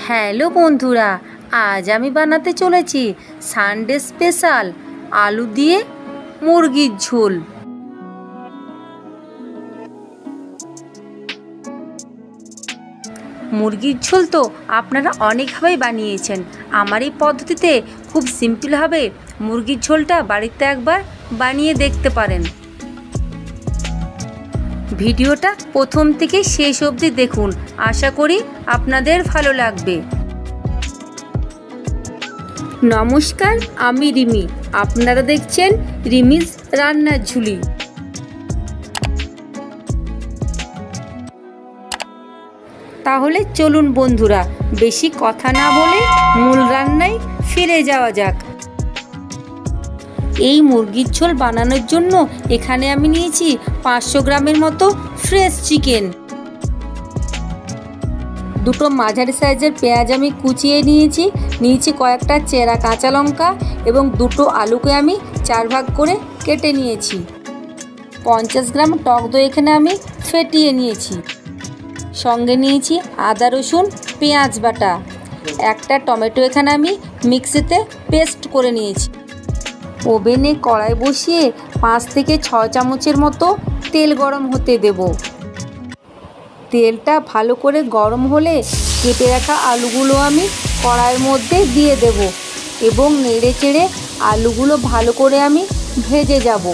Hello বন্ধুরা, আজ আমি বানাতে চলেছি সানডে স্পেশাল আলু দিয়ে মুরগির ঝোল। মুরগির ঝোল তো আপনারা অনেকভাবেই বানিয়েছেন। আমার এই পদ্ধতিতে খুব সিম্পলভাবে মুরগির ঝোলটা বাড়িতে একবার বানিয়ে দেখতে পারেন। ভিডিওটা প্রথম থেকে শেষ অবধি দেখুন, আশা করি আপনাদের ভালো লাগবে। নমস্কার, আমি রিমি, আপনারা দেখছেন রিমিজ রান্নার ঝুলি। তাহলে চলুন বন্ধুরা, বেশি কথা না বলে মূল রান্নায় ফিরে যাওয়া যাক। এই মুরগির ঝোল বানানোর জন্য এখানে আমি নিয়েছি 500 গ্রামের মতো ফ্রেশ চিকেন। দুটো মাঝারি সাইজের পেঁয়াজ আমি কুচিয়ে নিয়েছি কয়েকটা চেরা কাঁচা লঙ্কা এবং দুটো আলুকে আমি 4 ভাগ করে কেটে নিয়েছি। 50 গ্রাম টক দই এখানে আমি ফেটিয়ে নিয়েছি। সঙ্গে নিয়েছি আদা রসুন পেঁয়াজ বাটা। একটা টমেটো এখানে আমি মিক্সিতে পেস্ট করে নিয়েছি। ওভেনে কড়াই বসিয়ে 5 থেকে 6 চামচের মতো তেল গরম হতে দেব। তেলটা ভালো করে গরম হলে কেটে রাখা আলুগুলো আমি কড়াইয়ের মধ্যে দিয়ে দেব এবং নেড়ে চেড়ে আলুগুলো ভালো করে আমি ভেজে যাব।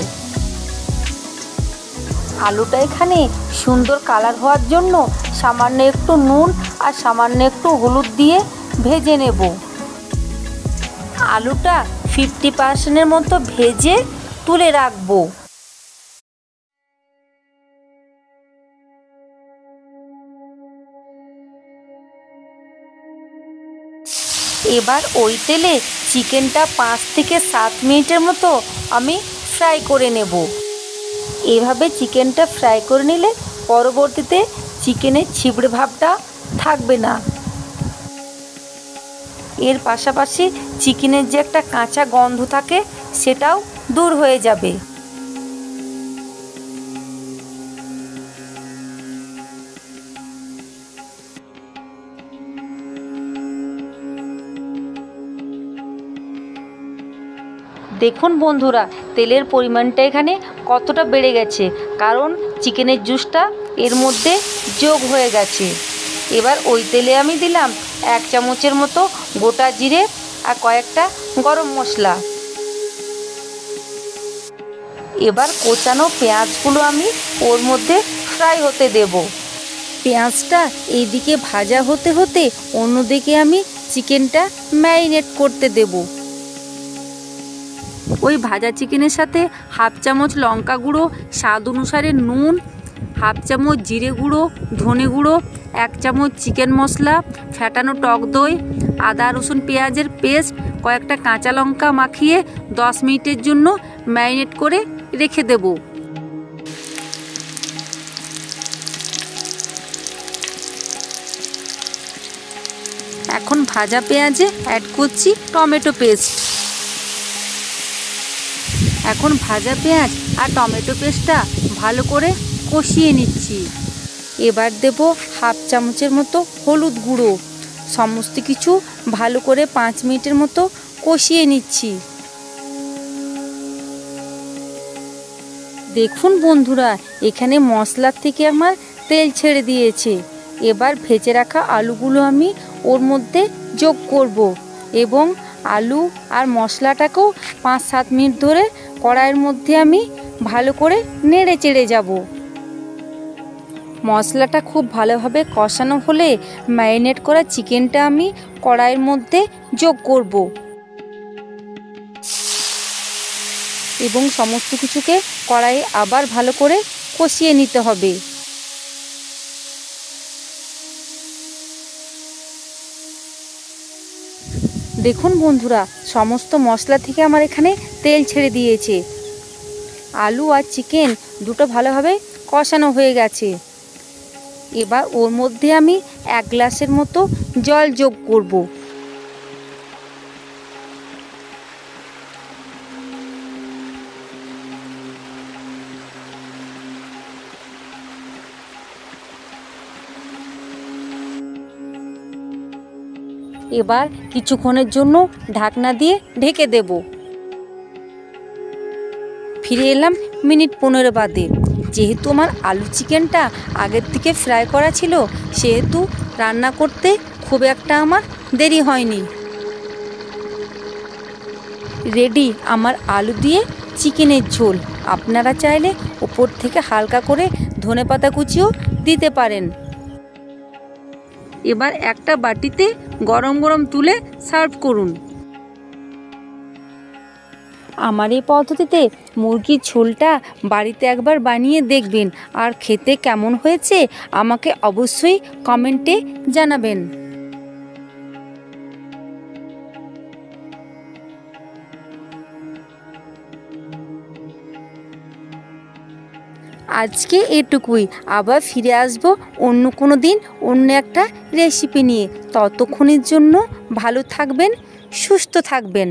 আলুটা এখানে সুন্দর কালার হওয়ার জন্য সামান্য একটু নুন আর সামান্য একটু হলুদ দিয়ে ভেজে নেব। আলুটা 50% মতো ভেজে তুলে রাখবো। এবার ওই তেলে চিকেনটা 5 থেকে 7 মিনিটের মতো আমি ফ্রাই করে নেব। এভাবে চিকেনটা ফ্রাই করে নিলে পরবর্তীতে চিকেনের ছিবড়ে ভাবটা থাকবে না। এর পাশাপাশি চিকেনের যে একটা কাঁচা গন্ধ থাকে সেটাও দূর হয়ে যাবে। দেখুন বন্ধুরা, তেলের পরিমাণটা এখানে কতটা বেড়ে গেছে, কারণ চিকেনের জুসটা এর মধ্যে যোগ হয়ে গেছে। এবার ওই তেলে আমি দিলাম 1 চামচের মতো গোটা জিরে আর কয়েকটা গরম মশলা। এবার কোচানো পেঁয়াজগুলো আমি ওর মধ্যে ফ্রাই হতে দেব। পেঁয়াজটা এইদিকে ভাজা হতে হতে অন্যদিকে আমি চিকেনটা ম্যারিনেট করতে দেব। ওই ভাজা চিকেনের সাথে 1/2 চামচ লঙ্কা গুঁড়ো, স্বাদ অনুসারে নুন, 1/2 চামচ জিরে গুঁড়ো, ধনে গুঁড়ো, 1 চামচ চিকেন মশলা, ফেটানো টক দই, আদা রসুন পেঁয়াজের পেস্ট, কয়েকটা কাঁচা লঙ্কা মাখিয়ে 10 মিনিটের জন্য ম্যারিনেট করে রেখে দেব। এখন ভাজা পেঁয়াজে অ্যাড করছি টমেটো পেস্ট। এখন ভাজা পেঁয়াজ আর টমেটো পেস্টটা ভালো করে কষিয়ে নিচ্ছি। এবার দেব 1/2 চামচের মতো হলুদ গুঁড়ো। সমস্ত কিছু ভালো করে 5 মিনিটের মতো কষিয়ে নিচ্ছি। দেখুন বন্ধুরা, এখানে মশলার থেকে আমার তেল ছেড়ে দিয়েছে। এবার ভেজে রাখা আলুগুলো আমি ওর মধ্যে যোগ করব এবং আলু আর মশলাটাকেও 5-7 মিনিট ধরে কড়াইয়ের মধ্যে আমি ভালো করে নেড়ে চেড়ে যাব। মশলাটা খুব ভালোভাবে কষানো হলে ম্যারিনেট করা চিকেনটা আমি কড়াইয়ের মধ্যে যোগ করব এবং সমস্ত কিছুকে কড়াইয়ে আবার ভালো করে কষিয়ে নিতে হবে। দেখুন বন্ধুরা, সমস্ত মশলা থেকে আমার এখানে তেল ছেড়ে দিয়েছে। আলু আর চিকেন দুটো ভালোভাবে কষানো হয়ে গেছে। এবার ওর মধ্যে আমি 1 গ্লাসের মতো জল যোগ করব। এবার কিছুক্ষণের জন্য ঢাকনা দিয়ে ঢেকে দেব। ফিরে এলাম মিনিট 15 বাদে। যেহেতু আমার আলু চিকেনটা আগের থেকে ফ্রাই করা ছিল, সেহেতু রান্না করতে খুব একটা আমার দেরি হয়নি। রেডি আমার আলু দিয়ে চিকেনের ঝোল। আপনারা চাইলে ওপর থেকে হালকা করে ধনেপাতা কুচিও দিতে পারেন। এবার একটা বাটিতে গরম গরম তুলে সার্ভ করুন। আমার এই পদ্ধতিতে মুরগির ঝোলটা বাড়িতে একবার বানিয়ে দেখবেন, আর খেতে কেমন হয়েছে আমাকে অবশ্যই কমেন্টে জানাবেন। আজকে এটুকুই, আবার ফিরে আসব অন্য কোনো দিন অন্য একটা রেসিপি নিয়ে। ততক্ষণের জন্য ভালো থাকবেন, সুস্থ থাকবেন।